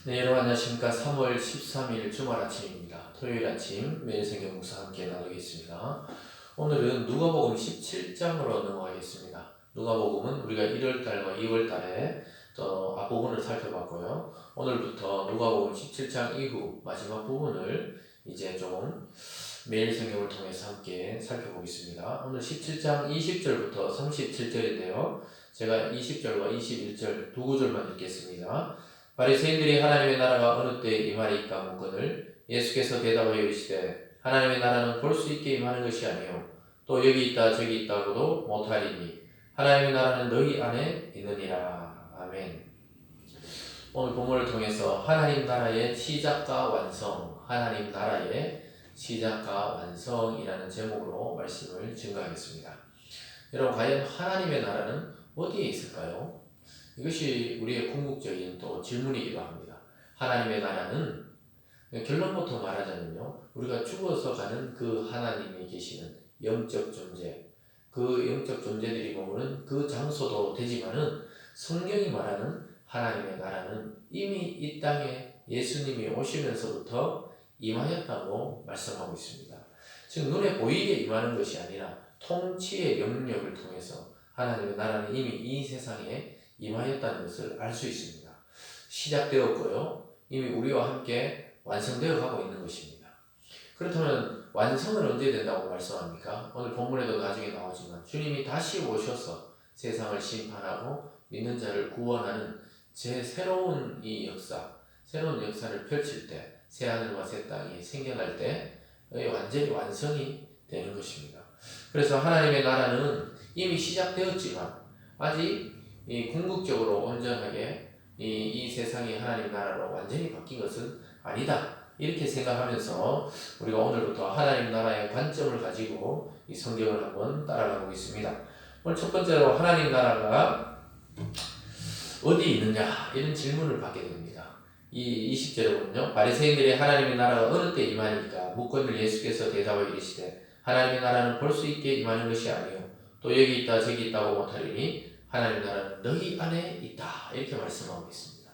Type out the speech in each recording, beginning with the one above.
네, 여러분 안녕하십니까. 3월 13일 주말 아침입니다. 토요일 아침 매일 성경 묵상 함께 나누겠습니다. 오늘은 누가복음 17장으로 넘어가겠습니다. 누가복음은 우리가 1월달과 2월달에 또 앞부분을 살펴봤고요. 오늘부터 누가복음 17장 이후 마지막 부분을 이제 좀 매일 성경을 통해서 함께 살펴보겠습니다. 오늘 17장 20절부터 37절인데요. 제가 20절과 21절 두 구절만 읽겠습니다. 바리새인들이 하나님의 나라가 어느 때에 임하리까 묻거늘 예수께서 대답하여 이르시되 하나님의 나라는 볼 수 있게 임하는 것이 아니요 또 여기 있다 저기 있다고도 못하리니 하나님의 나라는 너희 안에 있느니라. 아멘. 오늘 본문을 통해서 하나님 나라의 시작과 완성, 하나님 나라의 시작과 완성이라는 제목으로 말씀을 증거하겠습니다. 여러분, 과연 하나님의 나라는 어디에 있을까요? 이것이 우리의 궁극적인 또 질문이기도 합니다. 하나님의 나라는 결론부터 말하자면요, 우리가 죽어서 가는 그 하나님이 계시는 영적 존재, 그 영적 존재들이 머무는 그 장소도 되지만은 성경이 말하는 하나님의 나라는 이미 이 땅에 예수님이 오시면서부터 임하였다고 말씀하고 있습니다. 즉 눈에 보이게 임하는 것이 아니라 통치의 영역을 통해서 하나님의 나라는 이미 이 세상에 임하였다는 것을 알 수 있습니다. 시작되었고요. 이미 우리와 함께 완성되어 가고 있는 것입니다. 그렇다면 완성은 언제 된다고 말씀합니까? 오늘 본문에도 나중에 나오지만 주님이 다시 오셔서 세상을 심판하고 믿는 자를 구원하는 새로운 이 역사, 새로운 역사를 펼칠 때, 새하늘과 새 땅이 생겨날 때 완전히 완성이 되는 것입니다. 그래서 하나님의 나라는 이미 시작되었지만 아직 궁극적으로 온전하게 이 세상이 하나님 나라로 완전히 바뀐 것은 아니다. 이렇게 생각하면서 우리가 오늘부터 하나님 나라의 관점을 가지고 이 성경을 한번 따라가고 있습니다. 오늘 첫 번째로 하나님 나라가 어디 있느냐 이런 질문을 받게 됩니다. 이 20절에 보면요, 바리새인들이 하나님의 나라가 어느 때 임하니까 묻거늘 예수께서 대답하여 이르시되 하나님의 나라는 볼 수 있게 임하는 것이 아니요 또 여기 있다 저기 있다고 못하리니 하나님의 나라는 너희 안에 있다. 이렇게 말씀하고 있습니다.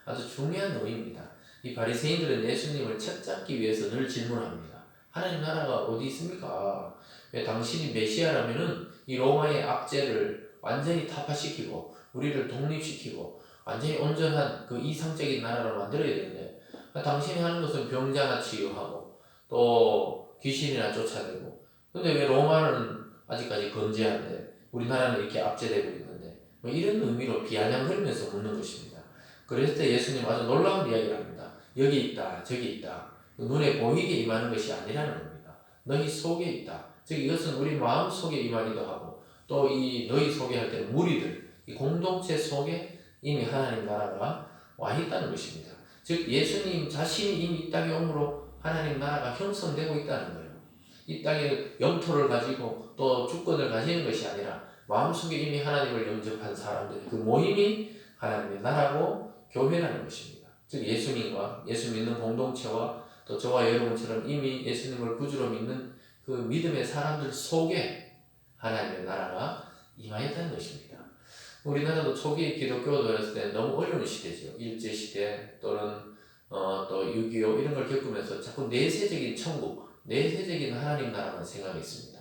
아주 중요한 의미입니다. 이 바리새인들은 예수님을 채잡기 위해서 늘 질문합니다. 하나님 나라가 어디 있습니까? 왜 당신이 메시아라면은 이 로마의 압제를 완전히 타파시키고 우리를 독립시키고 완전히 온전한 그 이상적인 나라로 만들어야 되는데 당신이 하는 것은 병자나 치유하고 또 귀신이나 쫓아내고, 근데 왜 로마는 아직까지 건재한데 우리나라는 이렇게 압제되고 있는데, 뭐 이런 의미로 비아냥거리면서 묻는 것입니다. 그랬을 때 예수님 아주 놀라운 이야기를 합니다. 여기 있다 저기 있다, 눈에 보이게 임하는 것이 아니라는 겁니다. 너희 속에 있다. 즉 이것은 우리 마음 속에 임하기도 하고 또 이 너희 속에 할 때는 무리들, 이 공동체 속에 이미 하나님 나라가 와 있다는 것입니다. 즉 예수님 자신이 이미 이 땅에 오므로 하나님 나라가 형성되고 있다는 거예요. 이 땅에 영토를 가지고 또 주권을 가지는 것이 아니라 마음속에 이미 하나님을 영접한 사람들, 그 모임이 하나님의 나라고 교회라는 것입니다. 즉 예수님과 예수 믿는 공동체와 또 저와 여러분처럼 이미 예수님을 구주로 믿는 그 믿음의 사람들 속에 하나님의 나라가 임하였다는 것입니다. 우리나라도 초기 기독교도였을 때 너무 어려운 시대죠. 일제시대 또는 또 6.25 이런 걸 겪으면서 자꾸 내세적인 천국, 내세적인 하나님 나라만 생각했습니다.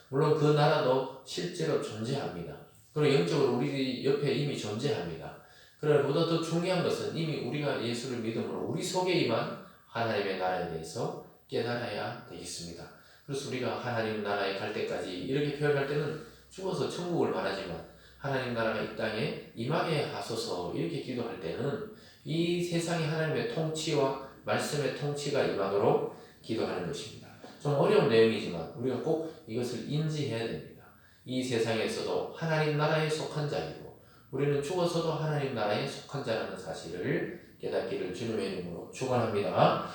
물론 그 나라도 실제로 존재합니다. 그리고 영적으로 우리 옆에 이미 존재합니다. 그러나 보다 더 중요한 것은 이미 우리가 예수를 믿음으로 우리 속에 임한 하나님의 나라에 대해서 깨달아야 되겠습니다. 그래서 우리가 하나님 나라에 갈 때까지 이렇게 표현할 때는 죽어서 천국을 말하지만 하나님 나라가 이 땅에 임하게 하소서 이렇게 기도할 때는 이 세상에 하나님의 통치와 말씀의 통치가 임하도록 기도하는 것입니다. 좀 어려운 내용이지만 우리가 꼭 이것을 인지해야 됩니다. 이 세상에서도 하나님 나라에 속한 자이고 우리는 죽어서도 하나님 나라에 속한 자라는 사실을 깨닫기를 주님의 이름으로 축원합니다.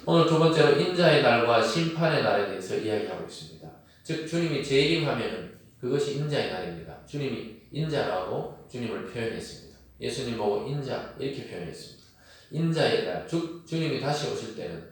오늘 두 번째로 인자의 날과 심판의 날에 대해서 이야기하고 있습니다. 즉 주님이 재림하면 그것이 인자의 날입니다. 주님이 인자라고 주님을 표현했습니다. 예수님 보고 인자 이렇게 표현했습니다. 인자의 날, 주님이 다시 오실 때는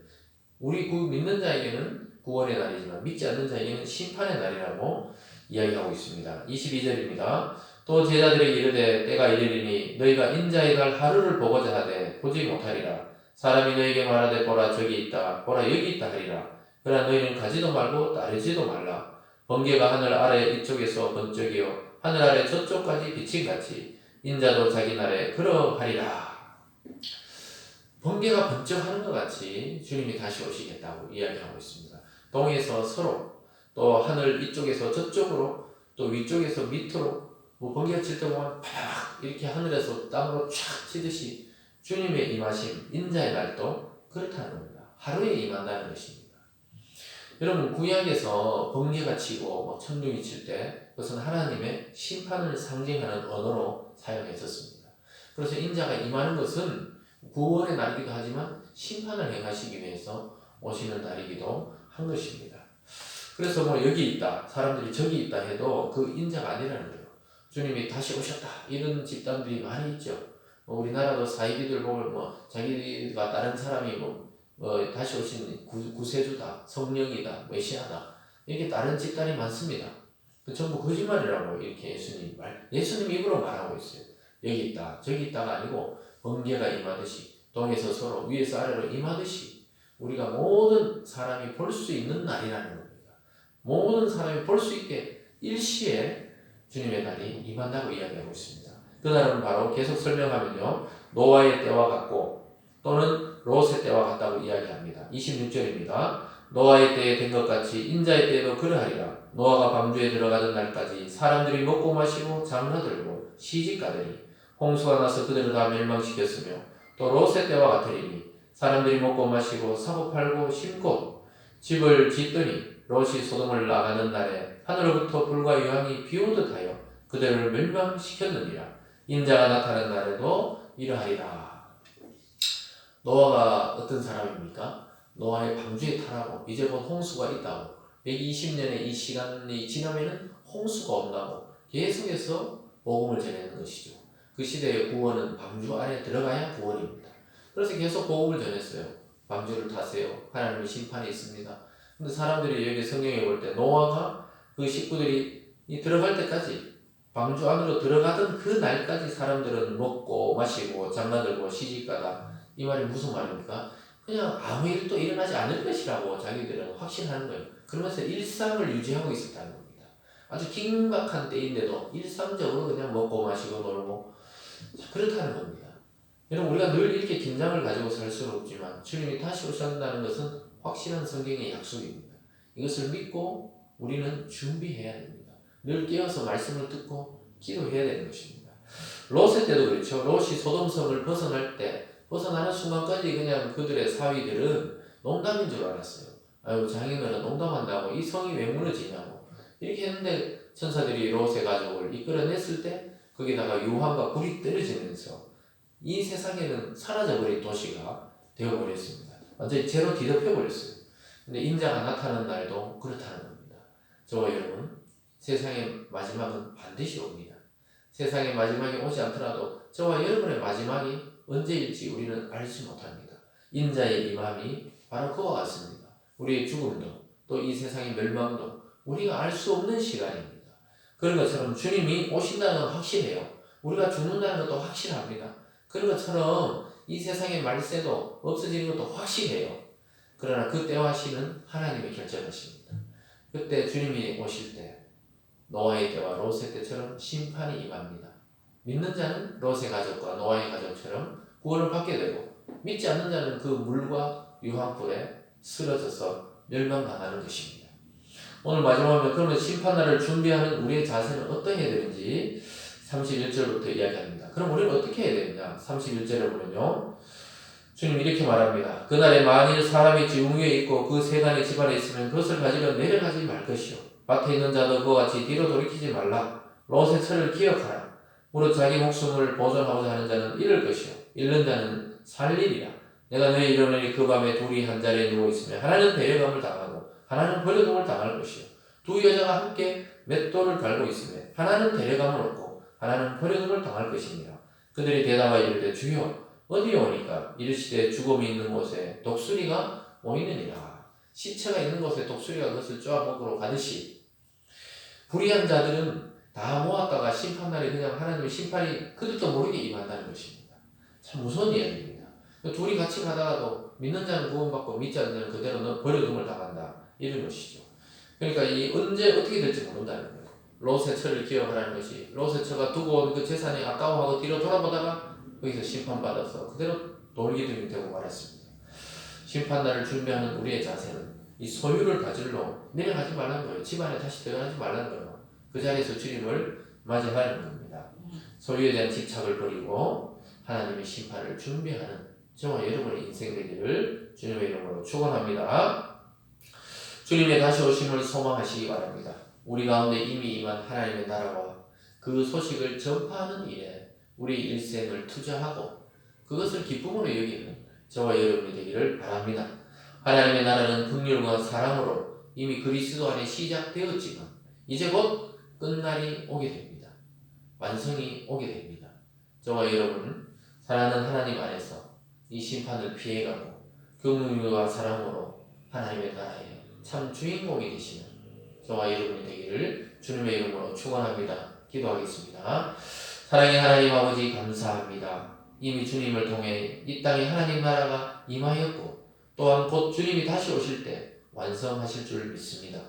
우리 믿는 자에게는 구원의 날이지만 믿지 않는 자에게는 심판의 날이라고 이야기하고 있습니다. 22절입니다. 또 제자들에게 이르되 때가 이르리니 너희가 인자의 날 하루를 보고자 하되 보지 못하리라. 사람이 너에게 말하되 보라 저기 있다 보라 여기 있다 하리라. 그러나 너희는 가지도 말고 따르지도 말라. 번개가 하늘 아래 이쪽에서 번쩍이요 하늘 아래 저쪽까지 비친 같이 인자도 자기 날에 그러하리라. 번개가 번쩍하는 것 같이 주님이 다시 오시겠다고 이야기하고 있습니다. 동에서 서로, 또 하늘 이쪽에서 저쪽으로, 또 위쪽에서 밑으로, 뭐 번개가 칠 때 보면 팍 이렇게 하늘에서 땅으로 촥 치듯이 주님의 임하심, 인자의 날도 그렇다는 겁니다. 하루에 임한다는 것입니다. 여러분, 구약에서 번개가 치고 뭐 천둥이 칠 때 그것은 하나님의 심판을 상징하는 언어로 사용했었습니다. 그래서 인자가 임하는 것은 구원의 날이기도 하지만 심판을 행하시기 위해서 오시는 날이기도 한 것입니다. 그래서 뭐 여기 있다, 사람들이 저기 있다 해도 그 인자가 아니라는 거예요. 주님이 다시 오셨다 이런 집단들이 많이 있죠. 우리나라도 사이비들 보면 뭐 자기가 다른 사람이 다시 오신 구세주다, 성령이다, 메시아다 이렇게 다른 집단이 많습니다. 전부 거짓말이라고 이렇게 예수님 입으로 말하고 있어요. 여기 있다, 저기 있다가 아니고 번개가 임하듯이 동에서 서로 위에서 아래로 임하듯이 우리가 모든 사람이 볼 수 있는 날이라는 겁니다. 모든 사람이 볼 수 있게 일시에 주님의 날이 임한다고 이야기하고 있습니다. 그날은 바로 계속 설명하면요 노아의 때와 같고 또는 롯의 때와 같다고 이야기합니다. 26절입니다. 노아의 때에 된 것 같이 인자의 때에도 그러하리라. 노아가 방주에 들어가던 날까지 사람들이 먹고 마시고 장가들고 시집가더니 홍수가 나서 그들을 다 멸망시켰으며 또 롯의 때와 같으리니 사람들이 먹고 마시고 사고 팔고 심고 집을 짓더니 롯이 소돔을 나가는 날에 하늘로부터 불과 유황이 비오듯 하여 그들을 멸망시켰느니라. 인자가 나타난 날에도 이러하리라. 노아가 어떤 사람입니까? 노아의 방주에 타라고 이제 곧 홍수가 있다고 120년의 이 시간이 지나면은 홍수가 온다고 계속해서 복음을 전하는 것이죠. 그 시대의 구원은 방주 안에 들어가야 구원입니다. 그래서 계속 복음을 전했어요. 방주를 타세요. 하나님의 심판이 있습니다. 근데 사람들이 여기 성경에 볼 때 노아가 그 식구들이 들어갈 때까지 방주 안으로 들어가던 그 날까지 사람들은 먹고 마시고 장가들고 시집가다. 이 말이 무슨 말입니까? 그냥 아무 일도 일어나지 않을 것이라고 자기들은 확신하는 거예요. 그러면서 일상을 유지하고 있었다는 겁니다. 아주 긴박한 때인데도 일상적으로 그냥 먹고 마시고 놀고 그렇다는 겁니다. 여러분, 우리가 늘 이렇게 긴장을 가지고 살 수는 없지만 주님이 다시 오신다는 것은 확실한 성경의 약속입니다. 이것을 믿고 우리는 준비해야 됩니다. 늘 깨어서 말씀을 듣고 기도해야 되는 것입니다. 롯의 때도 그렇죠. 롯이 소돔성을 벗어나는 순간까지 그냥 그들의 사위들은 농담인 줄 알았어요. 아유, 장인어른 농담한다고 이 성이 왜 무너지냐고 이렇게 했는데 천사들이 롯의 가족을 이끌어냈을 때 거기다가 유황과 불이 떨어지면서 이 세상에는 사라져버린 도시가 되어버렸습니다. 완전히 제로 뒤덮여버렸어요. 근데 인자가 나타나는 날도 그렇다는 겁니다. 저와 여러분, 세상의 마지막은 반드시 옵니다. 세상의 마지막이 오지 않더라도 저와 여러분의 마지막이 언제일지 우리는 알지 못합니다. 인자의 임함이 바로 그와 같습니다. 우리의 죽음도 또 이 세상의 멸망도 우리가 알 수 없는 시간입니다. 그런 것처럼 주님이 오신다는 건 확실해요. 우리가 죽는다는 것도 확실합니다. 그런 것처럼 이 세상의 말세도 없어지는 것도 확실해요. 그러나 그 때와 시는 하나님이 결정하십니다. 그때 주님이 오실 때 노아의 때와 롯의 때처럼 심판이 임합니다. 믿는 자는 롯의 가족과 노아의 가족처럼 구원을 받게 되고 믿지 않는 자는 그 물과 유황불에 쓰러져서 멸망당하는 것입니다. 오늘 마지막으로 그러면 심판날을 준비하는 우리의 자세는 어떠해야 되는지 31절부터 이야기합니다. 그럼 우리는 어떻게 해야 되느냐? 31절에 보면요, 주님 이렇게 말합니다. 그날에 만일 사람이 지붕 위에 있고 그 세간의 집안에 있으면 그것을 가지러 내려가지 말 것이요 밭에 있는 자도 그와 같이 뒤로 돌이키지 말라. 롯의 철을 기억하라. 무릇 자기 목숨을 보존하고자 하는 자는 잃을 것이요 잃는 자는 살리리라. 내가 너희 이르노니 그 밤에 둘이 한 자리에 누워 있으면 하나는 데려감을 당하고 하나는 버려둠을 당할 것이요 두 여자가 함께 맷돌을 달고 있으면 하나는 데려감을 얻고 하나는 버려둠을 당할 것이니라. 그들이 대답하여 이르되 주여 어디에 오니까? 이르시되 죽음이 있는 곳에 독수리가 모이느니라. 시체가 있는 곳에 독수리가 그것을 쪼아 먹으러 가듯이 불의한 자들은 다 모았다가 심판날에 그냥 하나님의 심판이 그들도 모르게 임한다는 것입니다. 참 무서운 이야기입니다. 둘이 같이 가다가도 믿는 자는 구원받고 믿지 않는 자는 그대로 버려둠을 당한다. 이런 것이죠. 그러니까 이 언제 어떻게 될지 모른다는 거예요. 롯의 처를 기억하라는 것이 롯의 처가 두고 온 그 재산이 아까워하고 뒤로 돌아보다가 거기서 심판받아서 그대로 돌기둥이 되고 말았습니다. 심판날을 준비하는 우리의 자세는 이 소유를 가질러 내려가지 말라는 거예요. 집안에 다시 들어가지 말라는 거예요. 그 자리에서 주님을 맞이하는 겁니다. 소유에 대한 집착을 버리고 하나님의 심판을 준비하는 저와 여러분의 인생 되기를 주님의 이름으로 축원합니다. 주님의 다시 오심을 소망하시기 바랍니다. 우리 가운데 이미 임한 하나님의 나라와 그 소식을 전파하는 일에 우리 일생을 투자하고 그것을 기쁨으로 여기는 저와 여러분이 되기를 바랍니다. 하나님의 나라는 긍휼과 사랑으로 이미 그리스도 안에 시작되었지만 이제 곧 끝날이 오게 됩니다. 완성이 오게 됩니다. 저와 여러분은 사랑하는 하나님 안에서 이 심판을 피해가고 긍휼과 사랑으로 하나님의 나라의 참 주인공이 되시는 저와 여러분이 되기를 주님의 이름으로 축원합니다. 기도하겠습니다. 사랑의 하나님 아버지 감사합니다. 이미 주님을 통해 이 땅에 하나님 나라가 임하였고 또한 곧 주님이 다시 오실 때 완성하실 줄 믿습니다.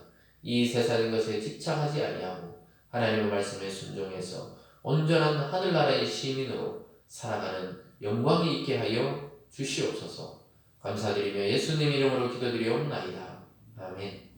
이 세상의 것에 집착하지 아니하고 하나님의 말씀에 순종해서 온전한 하늘나라의 시민으로 살아가는 영광이 있게 하여 주시옵소서. 감사드리며 예수님 이름으로 기도드리옵나이다. 아멘.